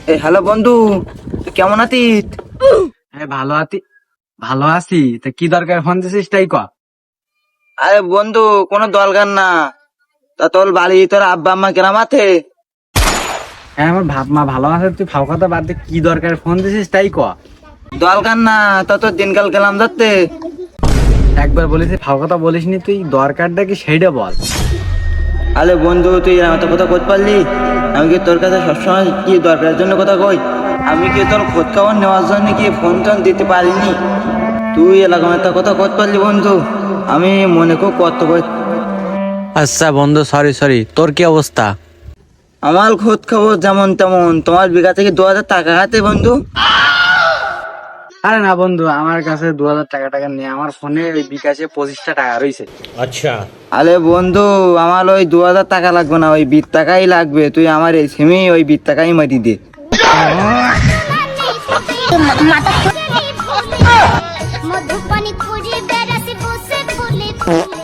Hello বন্ধু, তুই কেমন আছিস? হ্যাঁ, ভালো আছি। তা কি দরকার ফোন দিছিস তাই ক। আরে বন্ধু, কোনো দরকার না। তা তোর বাড়ি, তোর আব্বা আম্মা কেরাম আছে? হ্যাঁ, আমার বাপ মা ভালো আছে। তুই ফাও কথা বাদ দে, কি দরকার ফোন দিছিস তাই ক। দরকার না, তা তোর দিনকাল গেলাম যাচ্ছে। একবার বলেছি ফাও কথা বলিসনি, তুই দরকারটা কি সেইটা বল। আরে বন্ধু, তুই এরকম একটা কথা করতে পারলি? আমি কি তোর কাছে সবসময় কি দরকারের জন্য কথা কই? আমি কি তোর খোঁজ খবর নেওয়ার জন্য কি ফোন টোন দিতে পারিনি? তুই এরকম একটা কথা করতে পারলি বন্ধু? আমি মনে খুব কষ্ট করি। আচ্ছা বন্ধু, সরি সরি। তোর কি অবস্থা? আমার খোঁজ খবর যেমন তেমন। তোমার বিঘা থেকে 2,000 টাকা হাতে বন্ধু। আরে না বন্ধু, আমার কাছে 2,000 টাকা নেই। আমার ফোনে ওই বিকাশে 25টা টাকা রয়েছে। আরে বন্ধু, আমার ওই 2,000 টাকা লাগবে না, ওই 20 টাকাই লাগবে। তুই আমার এই সিমে ওই 20 টাকাই মারি দে। মধুপানি খুঁজে বেড়াতে বসে ফুলে ফুলে